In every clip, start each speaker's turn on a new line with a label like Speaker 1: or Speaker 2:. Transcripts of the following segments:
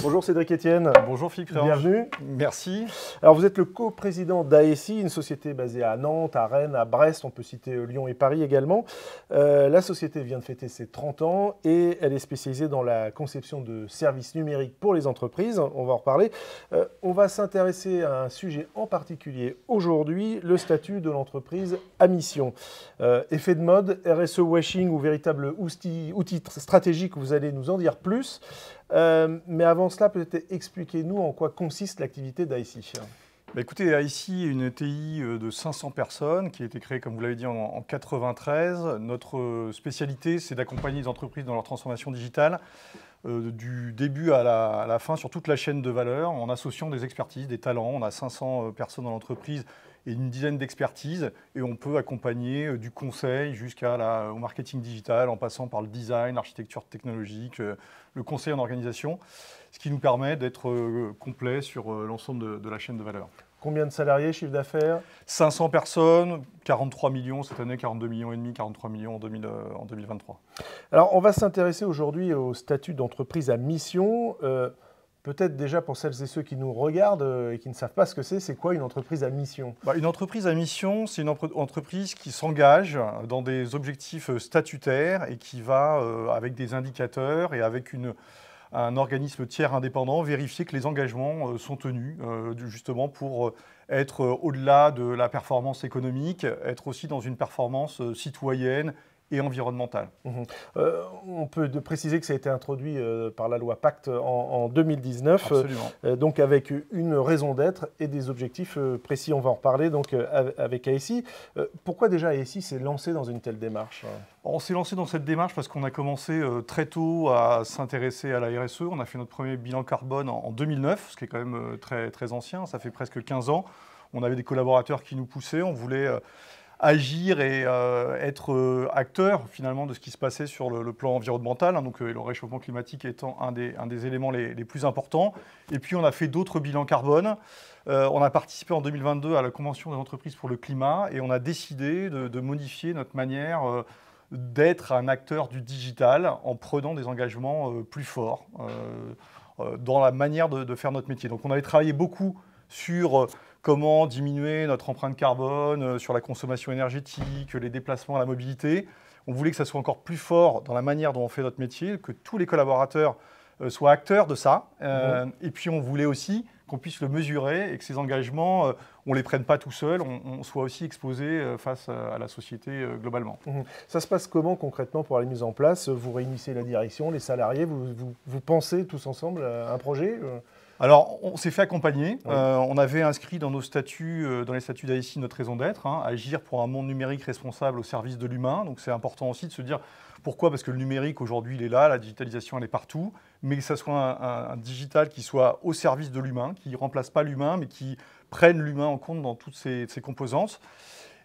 Speaker 1: Bonjour Cédric Etienne.
Speaker 2: Bonjour Philippe Créange.
Speaker 1: Bienvenue.
Speaker 2: Merci.
Speaker 1: Alors vous êtes le coprésident d'AESI, une société basée à Nantes, à Rennes, à Brest, on peut citer Lyon et Paris également. La société vient de fêter ses 30 ans et elle est spécialisée dans la conception de services numériques pour les entreprises. On va en reparler. On va s'intéresser à un sujet en particulier aujourd'hui, le statut de l'entreprise à mission. Effet de mode, RSE washing ou véritable outil stratégique, vous allez nous en dire plus. Mais avant cela, peut-être expliquez-nous en quoi consiste l'activité d'AESI.
Speaker 2: Écoutez, AESI est une ETI de 500 personnes qui a été créée, comme vous l'avez dit, en 1993. Notre spécialité, c'est d'accompagner les entreprises dans leur transformation digitale du début à la fin sur toute la chaîne de valeur en associant des expertises, des talents. On a 500 personnes dans l'entreprise et une dizaine d'expertises et on peut accompagner du conseil jusqu'au marketing digital en passant par le design, l'architecture technologique, le conseil en organisation, ce qui nous permet d'être complet sur l'ensemble de la chaîne de valeur.
Speaker 1: Combien de salariés, chiffre d'affaires?
Speaker 2: 500 personnes, 43 millions cette année, 42 millions et demi, 43 millions en 2023.
Speaker 1: Alors on va s'intéresser aujourd'hui au statut d'entreprise à mission. Peut-être déjà pour celles et ceux qui nous regardent et qui ne savent pas ce que c'est quoi une entreprise à mission?
Speaker 2: Une entreprise à mission, c'est une entreprise qui s'engage dans des objectifs statutaires et qui va, avec des indicateurs et avec un organisme tiers indépendant, vérifier que les engagements sont tenus, justement pour être au-delà de la performance économique, être aussi dans une performance citoyenne et environnementale.
Speaker 1: On peut préciser que ça a été introduit par la loi Pacte en 2019, donc avec une raison d'être et des objectifs précis. On va en reparler donc avec AESI. Pourquoi déjà AESI s'est lancé dans une telle démarche?
Speaker 2: On s'est lancé dans cette démarche parce qu'on a commencé très tôt à s'intéresser à la RSE. On a fait notre premier bilan carbone en 2009, ce qui est quand même très, très ancien, ça fait presque 15 ans. On avait des collaborateurs qui nous poussaient, on voulait agir et être acteur finalement de ce qui se passait sur le plan environnemental, donc le réchauffement climatique étant un des éléments les plus importants. Et puis on a fait d'autres bilans carbone. On a participé en 2022 à la Convention des entreprises pour le climat et on a décidé de modifier notre manière d'être un acteur du digital en prenant des engagements plus forts dans la manière de faire notre métier. Donc on avait travaillé beaucoup sur comment diminuer notre empreinte carbone, sur la consommation énergétique, les déplacements, la mobilité. On voulait que ça soit encore plus fort dans la manière dont on fait notre métier, que tous les collaborateurs soient acteurs de ça. Et puis on voulait aussi qu'on puisse le mesurer et que ces engagements, on ne les prenne pas tout seul, on soit aussi exposé face à la société globalement.
Speaker 1: Ça se passe comment concrètement pour la mise en place? Vous réunissez la direction, les salariés, vous pensez tous ensemble à un projet?
Speaker 2: Alors, on s'est fait accompagner. Oui. On avait inscrit dans nos statuts, dans les statuts d'AESI, notre raison d'être, agir pour un monde numérique responsable au service de l'humain. Donc, c'est important aussi de se dire pourquoi, parce que le numérique, aujourd'hui, il est là, la digitalisation, elle est partout, mais que ça soit un digital qui soit au service de l'humain, qui ne remplace pas l'humain, mais qui prenne l'humain en compte dans toutes ses composantes.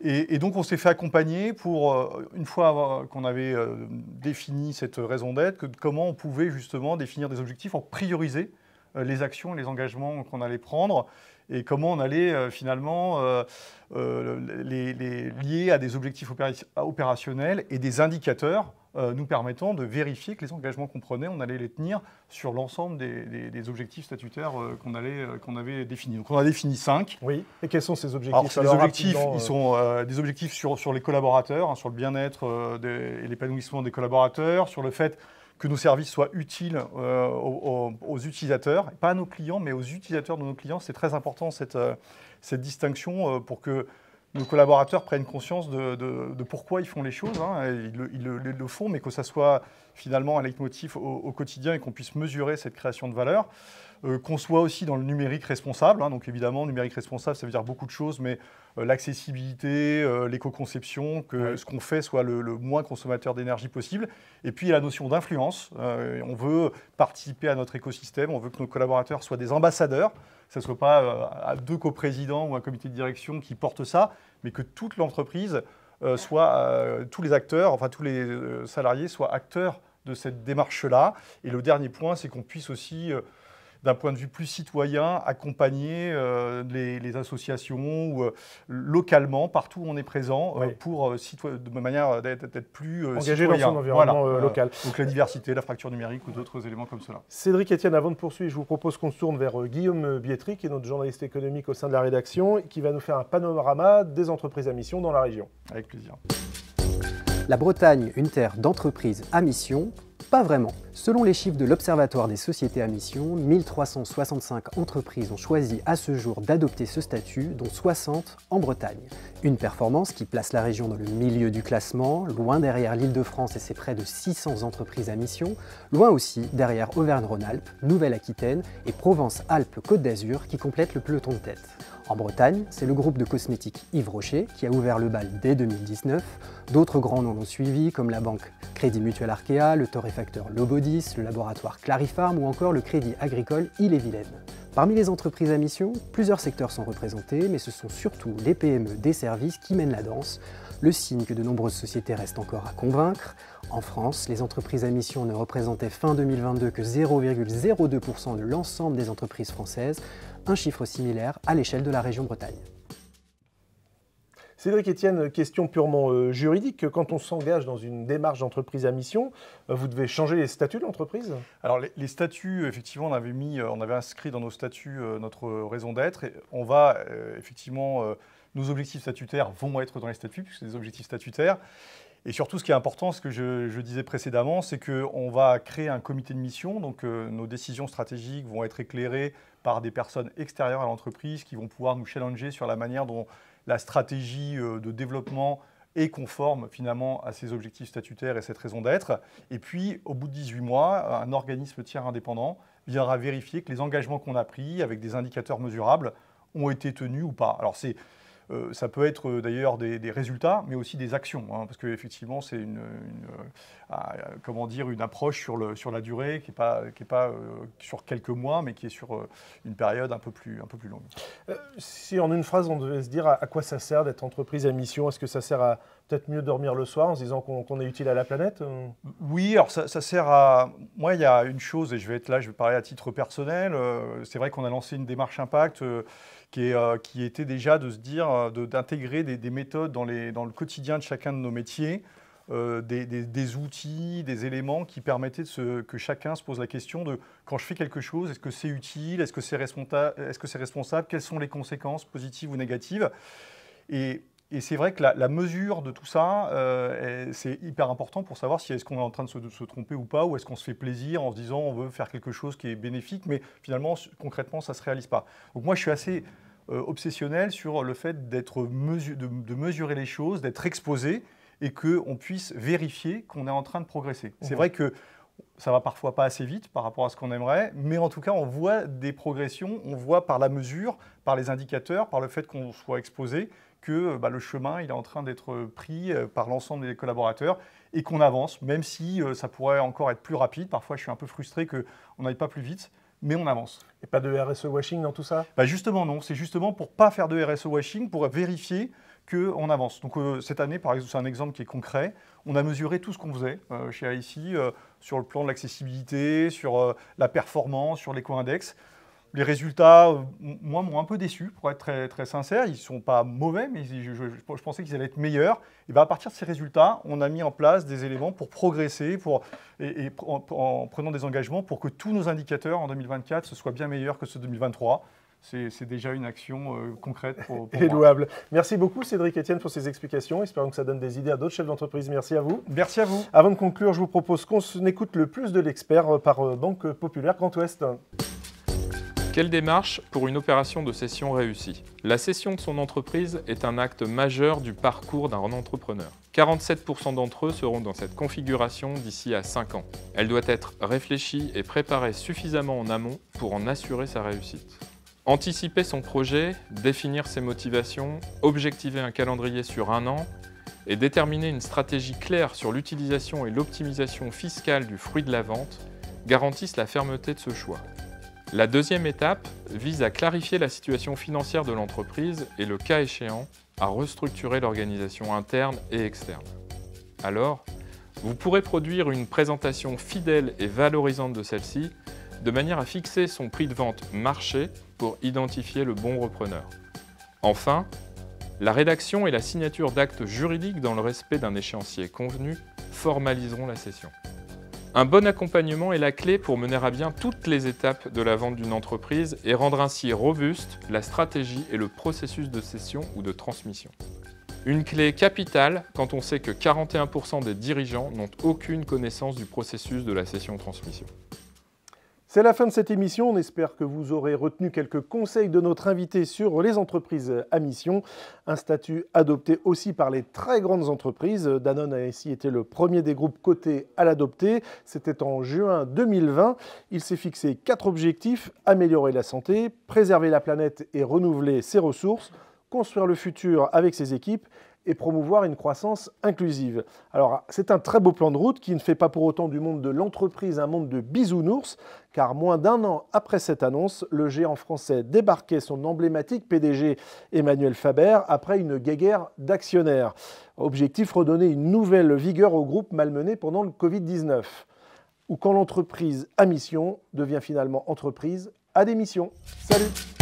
Speaker 2: Et donc, on s'est fait accompagner pour, une fois qu'on avait défini cette raison d'être, comment on pouvait justement définir des objectifs pour prioriser les actions et les engagements qu'on allait prendre et comment on allait finalement les lier à des objectifs opérationnels et des indicateurs nous permettant de vérifier que les engagements qu'on prenait, on allait les tenir sur l'ensemble des objectifs statutaires qu'on avait définis. Donc on a défini 5.
Speaker 1: Oui, et quels sont ces objectifs?
Speaker 2: Alors, les objectifs, ils sont des objectifs sur les collaborateurs, sur le bien-être et l'épanouissement des collaborateurs, sur le fait que nos services soient utiles aux utilisateurs, pas à nos clients, mais aux utilisateurs de nos clients. C'est très important cette distinction pour que nos collaborateurs prennent conscience de pourquoi ils font les choses. Ils le font, mais que ça soit finalement un leitmotiv au quotidien et qu'on puisse mesurer cette création de valeur. Qu'on soit aussi dans le numérique responsable. Donc évidemment, numérique responsable, ça veut dire beaucoup de choses, mais l'accessibilité, l'éco-conception, que ce qu'on fait soit le moins consommateur d'énergie possible. Et puis, il y a la notion d'influence. On veut participer à notre écosystème, on veut que nos collaborateurs soient des ambassadeurs, que ce ne soit pas 2 coprésidents ou un comité de direction qui portent ça, mais que toute l'entreprise tous les acteurs, enfin tous les salariés soient acteurs de cette démarche-là. Et le dernier point, c'est qu'on puisse aussi d'un point de vue plus citoyen, accompagner les associations ou localement, partout où on est présent, pour de manière d'être plus
Speaker 1: engagé dans son environnement local.
Speaker 2: Donc la diversité, la fracture numérique ou d'autres éléments comme cela.
Speaker 1: Cédric Etienne, avant de poursuivre, je vous propose qu'on se tourne vers Guillaume Bietri, qui est notre journaliste économique au sein de la rédaction, qui va nous faire un panorama des entreprises à mission dans la région.
Speaker 2: Avec plaisir.
Speaker 3: La Bretagne, une terre d'entreprises à mission? Pas vraiment. Selon les chiffres de l'Observatoire des sociétés à mission, 1365 entreprises ont choisi à ce jour d'adopter ce statut, dont 60 en Bretagne. Une performance qui place la région dans le milieu du classement, loin derrière l'Île-de-France et ses près de 600 entreprises à mission, loin aussi derrière Auvergne-Rhône-Alpes, Nouvelle-Aquitaine et Provence-Alpes-Côte d'Azur qui complètent le peloton de tête. En Bretagne, c'est le groupe de cosmétiques Yves Rocher qui a ouvert le bal dès 2019. D'autres grands noms l'ont suivi, comme la banque Crédit Mutuel Arkea, le torréfacteur Lobodis, le laboratoire Clarifarm ou encore le Crédit Agricole Ille-et-Vilaine. Parmi les entreprises à mission, plusieurs secteurs sont représentés, mais ce sont surtout les PME des services qui mènent la danse. Le signe que de nombreuses sociétés restent encore à convaincre. En France, les entreprises à mission ne représentaient fin 2022 que 0,02% de l'ensemble des entreprises françaises, un chiffre similaire à l'échelle de la région Bretagne.
Speaker 1: Cédric Etienne, question purement juridique. Quand on s'engage dans une démarche d'entreprise à mission, vous devez changer les statuts de l'entreprise?
Speaker 2: Alors les statuts, effectivement, on avait inscrit dans nos statuts notre raison d'être. On va effectivement, nos objectifs statutaires vont être dans les statuts, puisque c'est des objectifs statutaires. Et surtout, ce qui est important, ce que je disais précédemment, c'est qu'on va créer un comité de mission. Donc nos décisions stratégiques vont être éclairées par des personnes extérieures à l'entreprise qui vont pouvoir nous challenger sur la manière dont la stratégie de développement est conforme finalement à ces objectifs statutaires et cette raison d'être. Et puis, au bout de 18 mois, un organisme tiers indépendant viendra vérifier que les engagements qu'on a pris avec des indicateurs mesurables ont été tenus ou pas. Alors, ça peut être d'ailleurs des résultats, mais aussi des actions, hein, parce qu'effectivement, c'est une approche sur la durée qui n'est pas sur quelques mois, mais qui est sur une période un peu plus longue.
Speaker 1: Si en une phrase, on devait se dire à quoi ça sert d'être entreprise à mission, est-ce que ça sert à peut-être mieux dormir le soir en se disant qu'on est utile à la planète?
Speaker 2: Oui, alors ça sert à... Moi, il y a une chose, et je vais parler à titre personnel, c'est vrai qu'on a lancé une démarche impact qui était déjà de se dire, d'intégrer des méthodes dans le quotidien de chacun de nos métiers, des outils, des éléments qui permettaient que chacun se pose la question de quand je fais quelque chose, est-ce que c'est utile, est-ce que c'est responsable, quelles sont les conséquences positives ou négatives. Et c'est vrai que la mesure de tout ça, c'est hyper important pour savoir si est-ce qu'on est en train de se tromper ou pas, ou est-ce qu'on se fait plaisir en se disant on veut faire quelque chose qui est bénéfique, mais finalement, concrètement, ça ne se réalise pas. Donc moi, je suis assez obsessionnel sur le fait de mesurer les choses, d'être exposé et qu'on puisse vérifier qu'on est en train de progresser. C'est vrai que ça va parfois pas assez vite par rapport à ce qu'on aimerait, mais en tout cas, on voit des progressions, on voit par la mesure, par les indicateurs, par le fait qu'on soit exposé, que le chemin il est en train d'être pris par l'ensemble des collaborateurs et qu'on avance, même si ça pourrait encore être plus rapide. Parfois, je suis un peu frustré qu'on n'aille pas plus vite, mais on avance.
Speaker 1: Et pas de RSE washing dans tout ça?
Speaker 2: Justement, non. C'est justement pour ne pas faire de RSE washing, pour vérifier qu'on avance. Donc cette année, par exemple, c'est un exemple qui est concret. On a mesuré tout ce qu'on faisait chez ICI sur le plan de l'accessibilité, sur la performance, sur l'éco-index. Les résultats, moi, m'ont un peu déçu, pour être très, très sincère. Ils ne sont pas mauvais, mais je pensais qu'ils allaient être meilleurs. Et à partir de ces résultats, on a mis en place des éléments pour progresser, en prenant des engagements pour que tous nos indicateurs en 2024 ce soient bien meilleurs que ceux de 2023. C'est déjà une action concrète pour
Speaker 1: et louable. Merci beaucoup Cédric Etienne pour ces explications. Espérons que ça donne des idées à d'autres chefs d'entreprise. Merci à vous.
Speaker 2: Merci à vous.
Speaker 1: Avant de conclure, je vous propose qu'on écoute le plus de l'expert par Banque Populaire Grand Ouest.
Speaker 4: Quelle démarche pour une opération de cession réussie? La cession de son entreprise est un acte majeur du parcours d'un entrepreneur. 47% d'entre eux seront dans cette configuration d'ici à 5 ans. Elle doit être réfléchie et préparée suffisamment en amont pour en assurer sa réussite. Anticiper son projet, définir ses motivations, objectiver un calendrier sur 1 an et déterminer une stratégie claire sur l'utilisation et l'optimisation fiscale du fruit de la vente garantissent la fermeté de ce choix. La deuxième étape vise à clarifier la situation financière de l'entreprise et, le cas échéant, à restructurer l'organisation interne et externe. Alors, vous pourrez produire une présentation fidèle et valorisante de celle-ci, de manière à fixer son prix de vente marché pour identifier le bon repreneur. Enfin, la rédaction et la signature d'actes juridiques dans le respect d'un échéancier convenu formaliseront la cession. Un bon accompagnement est la clé pour mener à bien toutes les étapes de la vente d'une entreprise et rendre ainsi robuste la stratégie et le processus de cession ou de transmission. Une clé capitale quand on sait que 41% des dirigeants n'ont aucune connaissance du processus de la cession-transmission.
Speaker 1: C'est la fin de cette émission. On espère que vous aurez retenu quelques conseils de notre invité sur les entreprises à mission. Un statut adopté aussi par les très grandes entreprises. Danone a ainsi été le premier des groupes cotés à l'adopter. C'était en juin 2020. Il s'est fixé 4 objectifs: améliorer la santé, préserver la planète et renouveler ses ressources, construire le futur avec ses équipes et promouvoir une croissance inclusive. Alors, c'est un très beau plan de route qui ne fait pas pour autant du monde de l'entreprise un monde de bisounours, car moins d'1 an après cette annonce, le géant français débarquait son emblématique PDG Emmanuel Faber après une guéguerre d'actionnaires. Objectif: redonner une nouvelle vigueur au groupe malmené pendant le Covid-19. Ou quand l'entreprise à mission devient finalement entreprise à démission. Salut!